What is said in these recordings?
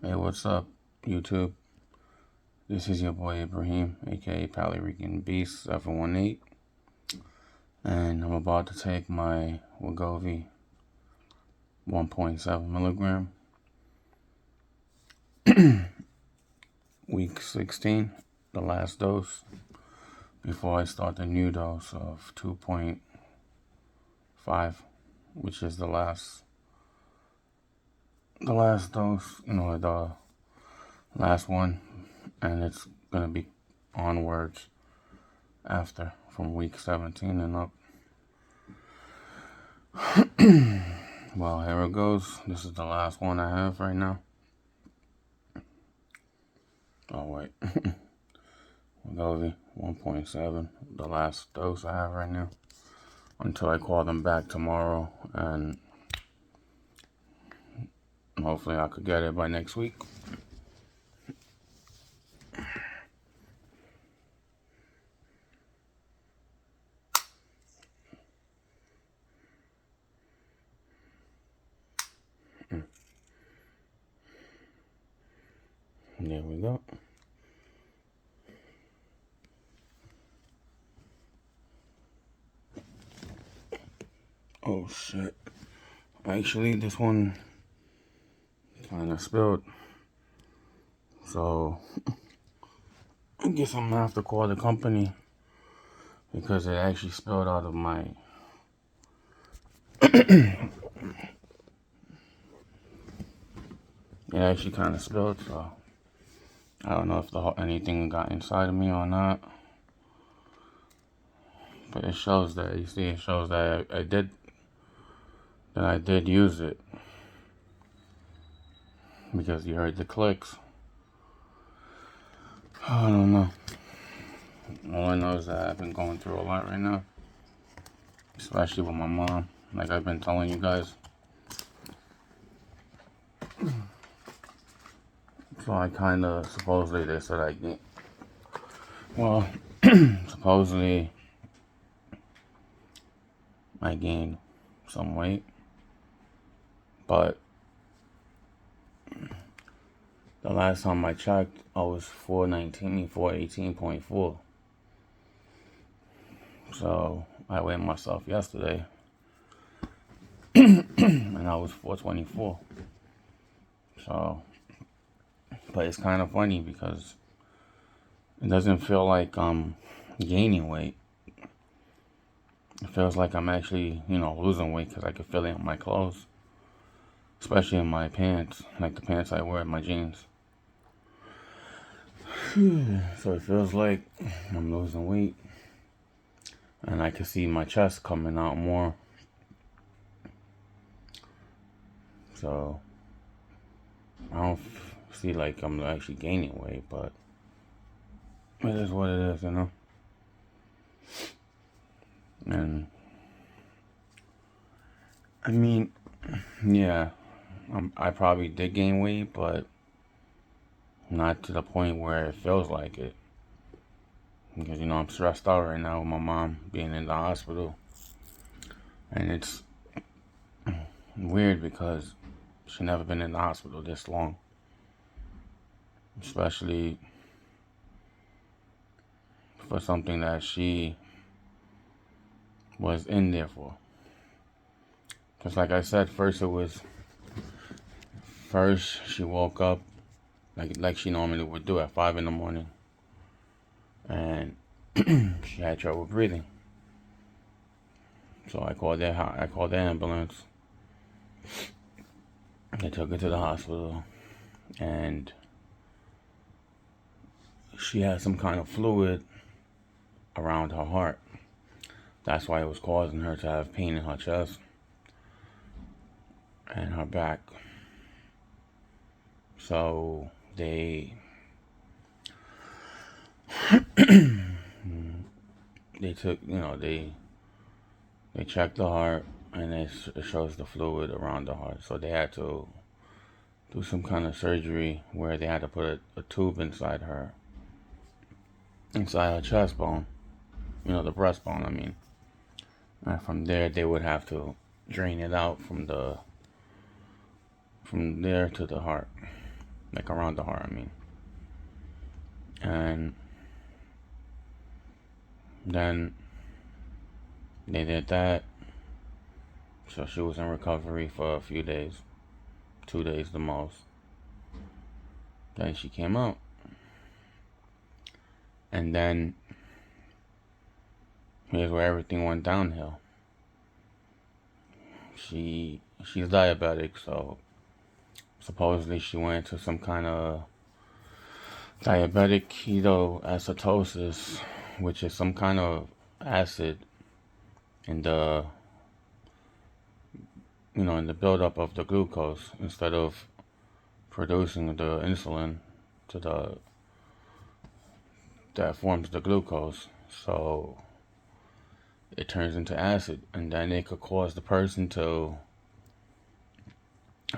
Hey, what's up, YouTube? This is your boy Ibrahim, aka Palorican Beast 718, and I'm about to take my Wegovy 1.7 milligram, week 16, the last dose, before I start the new dose of 2.5, which is the last dose, the last one, and it's gonna be onwards after from week 17 and up. Well, here it goes. This is the last one I have right now. Oh, wait. Wegovy 1.7, the last dose I have right now. Until I call them back tomorrow, and hopefully I could get it by next week. There we go. Oh shit. Actually, this one kind of spilled. So, I guess I'm gonna have to call the company because it actually spilled out of my. It actually kind of spilled, so I don't know if anything got inside of me or not. But it shows that, you see, it shows that I did use it, because you heard the clicks. I don't know. All I know is that I've been going through a lot right now, especially with my mom, like I've been telling you guys. So I kind of, supposedly they said I gained, well, supposedly I gained some weight, but the last time I checked, I was 418.4. So I weighed myself yesterday, and I was 424. So, but it's kind of funny because it doesn't feel like I'm gaining weight. It feels like I'm actually, losing weight, because I can feel it in my clothes, especially in my pants, like the pants I wear in my jeans. So it feels like I'm losing weight, and I can see my chest coming out more. So I don't see like I'm actually gaining weight, but it is what it is, And I mean, yeah, I probably did gain weight, but not to the point where it feels like it. Because, I'm stressed out right now with my mom being in the hospital. And it's weird because she's never been in the hospital this long. Especially for something that she was in there for. Just like I said, first she woke up like she normally would do at 5 in the morning. And she had trouble breathing. So I called the ambulance. They took her to the hospital, and she had some kind of fluid around her heart. That's why it was causing her to have pain in her chest and her back. So they took, they checked the heart, and it shows the fluid around the heart. So they had to do some kind of surgery where they had to put a tube inside her chest bone, the breastbone, I mean. And from there, they would have to drain it out from there to the heart. like around the heart, I mean. And then they did that. So she was in recovery for a few days, 2 days the most. Then she came out. And then here's where everything went downhill. She's diabetic, so supposedly she went to some kind of diabetic ketoacidosis, which is some kind of acid in the in the buildup of the glucose instead of producing the insulin to the that forms the glucose. So it turns into acid, and then it could cause the person to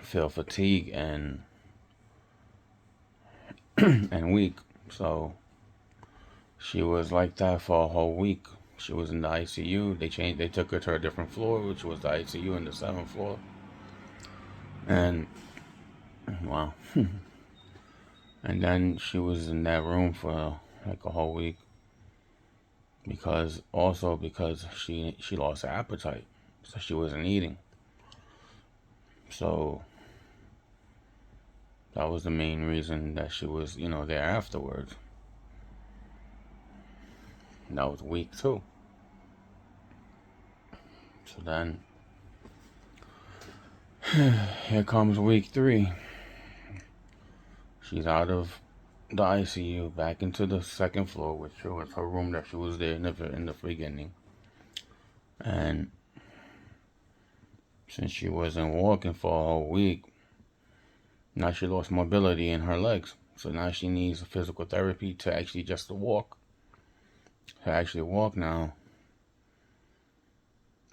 feel fatigue and and weak. So she was like that for a whole week. She was in the ICU. They took her to a different floor, which was the ICU in the 7th floor. And wow. And then she was in that room for like a whole week because she lost her appetite, so she wasn't eating. So that was the main reason that she was, there afterwards. And that was week 2. So then here comes week 3. She's out of the ICU, back into the 2nd floor, which was her room that she was there in the beginning. And since she wasn't walking for a whole week, now she lost mobility in her legs. So now she needs physical therapy to actually just walk. To actually walk now.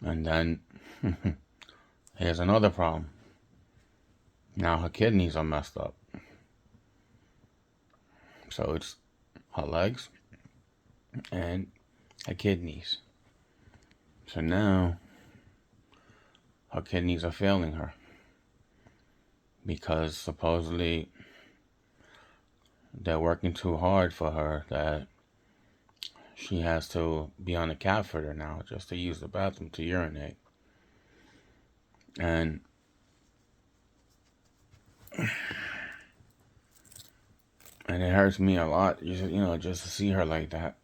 And then here's another problem. Now her kidneys are messed up. So it's her legs and her kidneys. So now her kidneys are failing her because supposedly they're working too hard for her that she has to be on a catheter now just to use the bathroom to urinate. And it hurts me a lot, just to see her like that.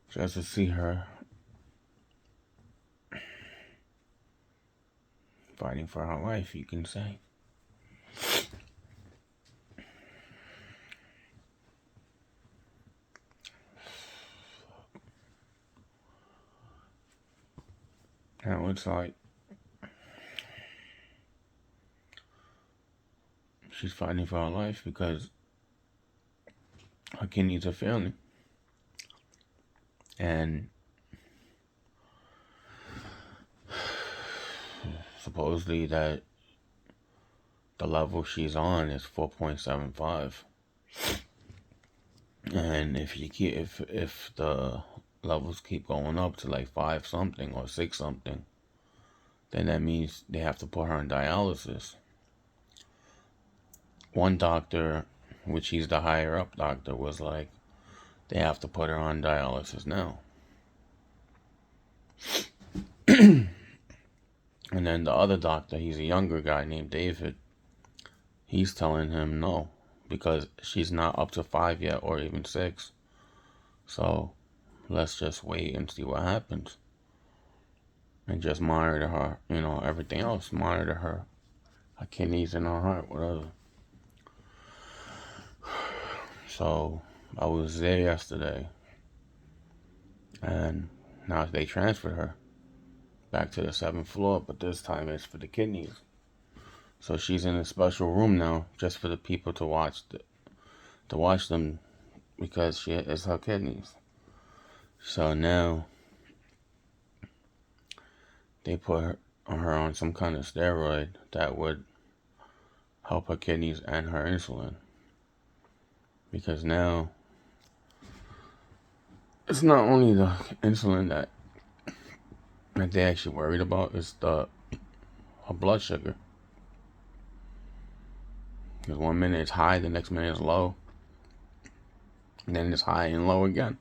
Just to see her fighting for her life, you can say. Now it's like she's fighting for her life because her kidneys are failing. And supposedly that the level she's on is 4.75. And if the levels keep going up to like 5 something or 6 something, then that means they have to put her on dialysis. One doctor, which he's the higher up doctor, was like, they have to put her on dialysis now. And then the other doctor, he's a younger guy named David, he's telling him no, because she's not up to 5 yet or even 6. So let's just wait and see what happens. And just monitor her, everything else. Monitor her kidneys and her heart, whatever. So I was there yesterday. And now they transferred her back to the 7th floor, but this time it's for the kidneys. So she's in a special room now, just for the people to watch them, because it's her kidneys. So now they put her on some kind of steroid that would help her kidneys and her insulin, because now it's not only the insulin that they actually worried about, it's her blood sugar. Because one minute it's high, the next minute it's low, and then it's high and low again.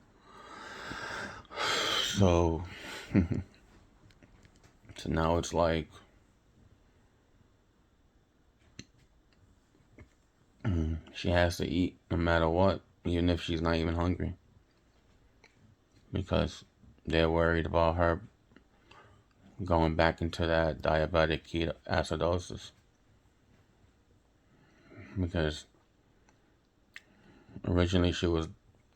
So, so now it's like she has to eat no matter what, even if she's not even hungry, because they're worried about her going back into that diabetic ketoacidosis. Because originally she was,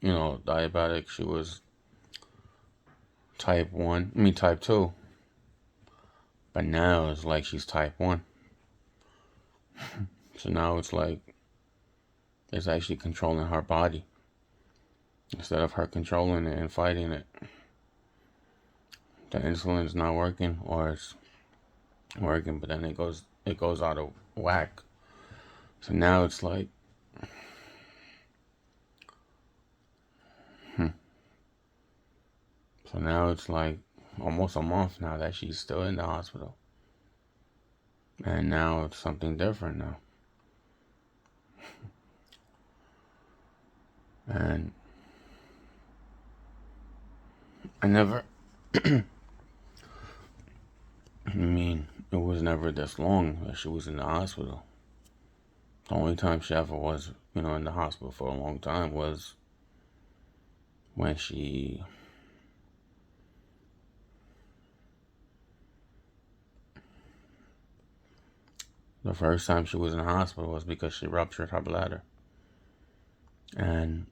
diabetic. She was type 2. But now it's like she's type 1. So now it's like it's actually controlling her body instead of her controlling it and fighting it. The insulin is not working, or it's working, but then it goes out of whack. So now it's like, so now it's like almost a month now that she's still in the hospital. And now it's something different now. And I never, I mean, it was never this long that she was in the hospital. The only time she ever was, in the hospital for a long time was when the first time she was in the hospital was because she ruptured her bladder. And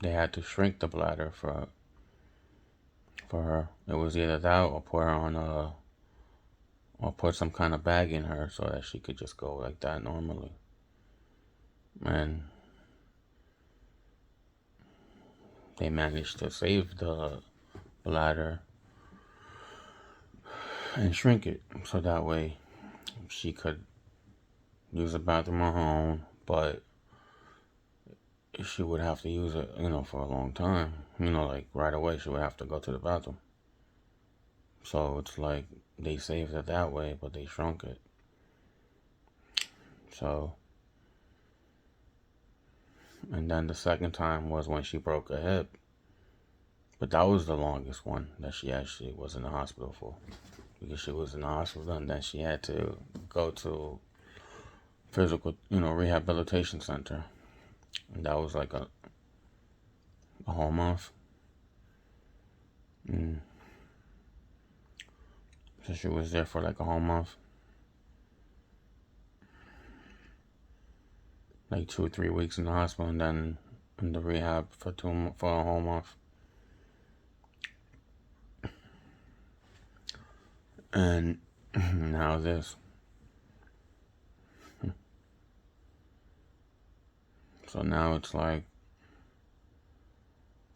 they had to shrink the bladder for her. It was either that or put her on or put some kind of bag in her so that she could just go like that normally. And they managed to save the bladder and shrink it so that way she could use the bathroom on her own, but she would have to use it, for a long time. Like right away she would have to go to the bathroom. So it's like they saved it that way, but they shrunk it. So, and then the second time was when she broke her hip. But that was the longest one that she actually was in the hospital for. Because she was in the hospital and then she had to go to physical, rehabilitation center. And that was like a whole month. So she was there for like a whole month. Like 2 or 3 weeks in the hospital and then in the rehab for a whole month. And now this. So now it's like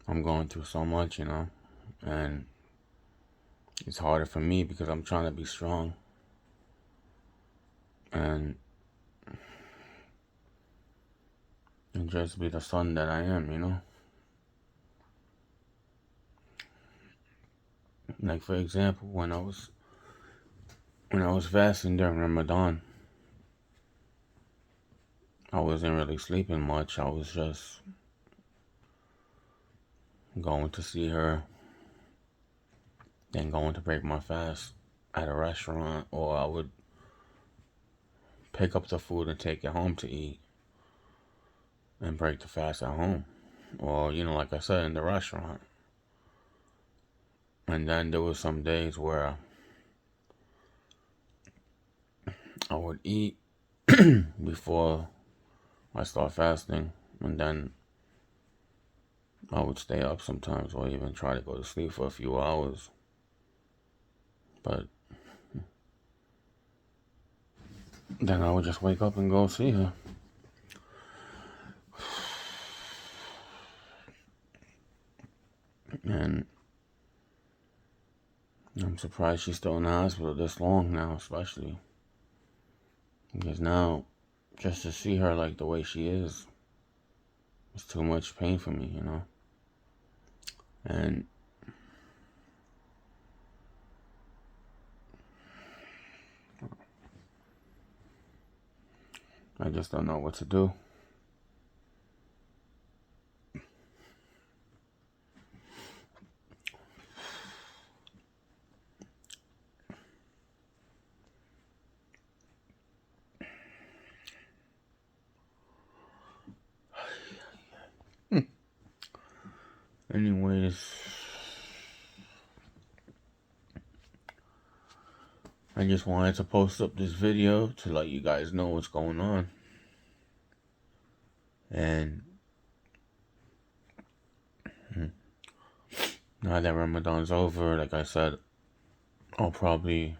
I'm going through so much, and it's harder for me because I'm trying to be strong and just be the son that I am. Like for example, when I was fasting during Ramadan, I wasn't really sleeping much. I was just going to see her, then going to break my fast at a restaurant, or I would pick up the food and take it home to eat and break the fast at home, or like I said, in the restaurant. And then there was some days where I would eat before I start fasting, and then I would stay up sometimes or even try to go to sleep for a few hours. But then I would just wake up and go see her. And I'm surprised she's still in the hospital this long now, especially. Because now, just to see her like the way she is, it's too much pain for me, And I just don't know what to do. Anyways, I just wanted to post up this video to let you guys know what's going on. And now that Ramadan's over, like I said, I'll probably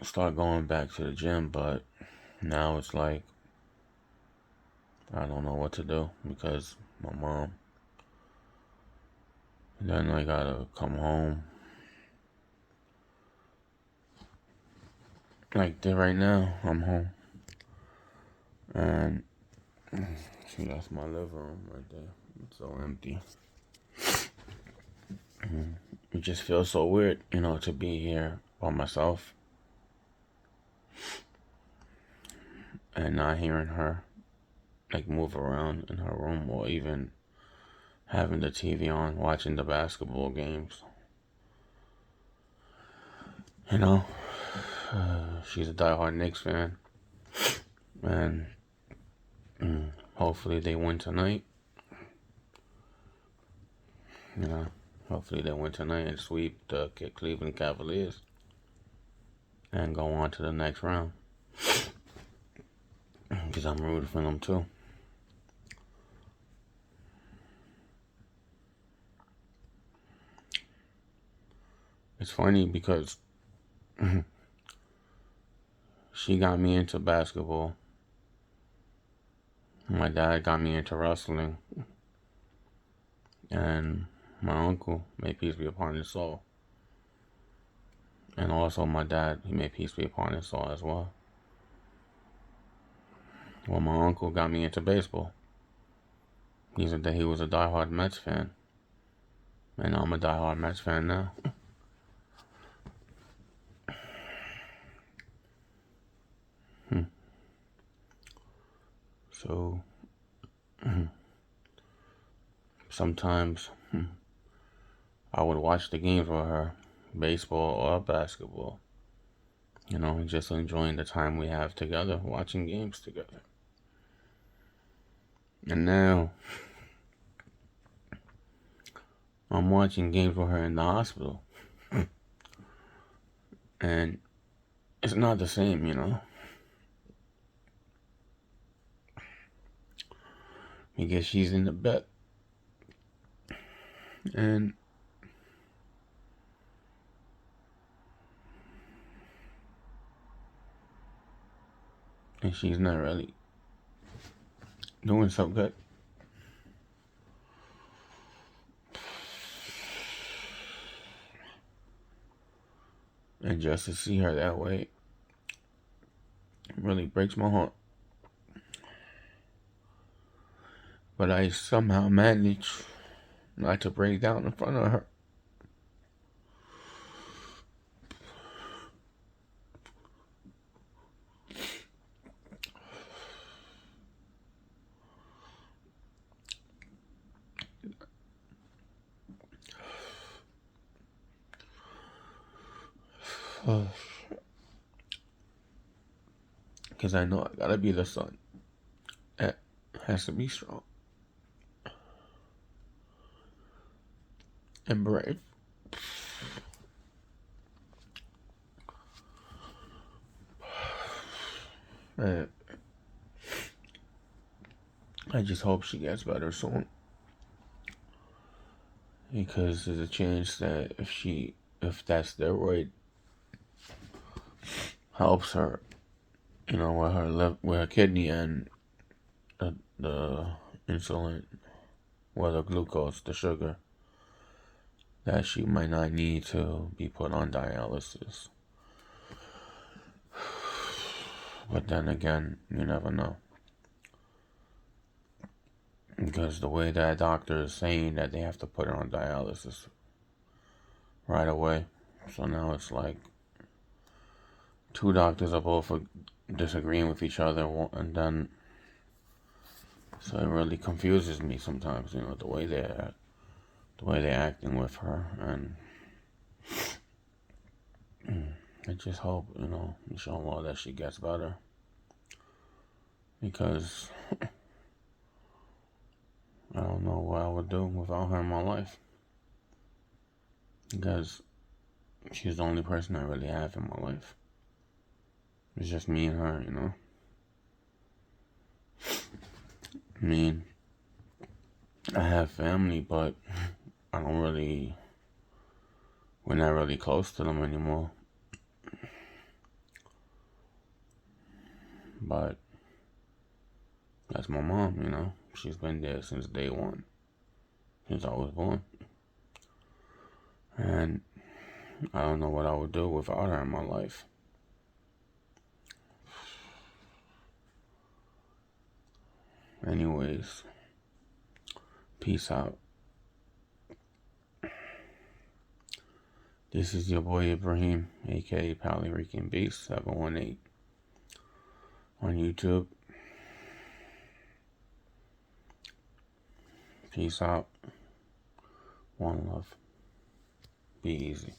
start going back to the gym, but now it's like I don't know what to do because my mom. And then I gotta come home. Like right now, I'm home. And see, that's my living room right there. It's so empty. It just feels so weird, to be here by myself and not hearing her like move around in her room or even having the TV on, watching the basketball games. She's a diehard Knicks fan, and hopefully they win tonight. Hopefully they win tonight and sweep the Cleveland Cavaliers and go on to the next round. Because I'm rooting for them too. It's funny because she got me into basketball. My dad got me into wrestling. And my uncle, may peace be upon his soul. And also my dad, he may peace be upon his soul as well. Well, my uncle got me into baseball. He was a diehard Mets fan. And I'm a diehard Mets fan now. So, sometimes I would watch the games with her, baseball or basketball. Just enjoying the time we have together, watching games together. And now, I'm watching games with her in the hospital. And it's not the same, because she's in the bed. And she's not really doing so good. And just to see her that way really breaks my heart. But I somehow manage not to break down in front of her. Because I know I gotta be the son that has to be strong and brave. And I just hope she gets better soon. Because there's a chance that if that steroid helps her, with her kidney and the insulin, or the glucose, the sugar, that she might not need to be put on dialysis. But then again, you never know. Because the way that doctor is saying that they have to put her on dialysis right away. So now it's like two doctors are both disagreeing with each other, and then so it really confuses me sometimes. The way they're acting with her, and I just hope inshallah, that she gets better, because I don't know what I would do without her in my life, because she's the only person I really have in my life. It's just me and her. I mean, I have family, but I don't really, we're not really close to them anymore. But that's my mom. She's been there since day one, since I was born. And I don't know what I would do without her in my life. Anyways, peace out. This is your boy Ibrahim, aka Pali Rican Beast 718 on YouTube. Peace out. One love. Be easy.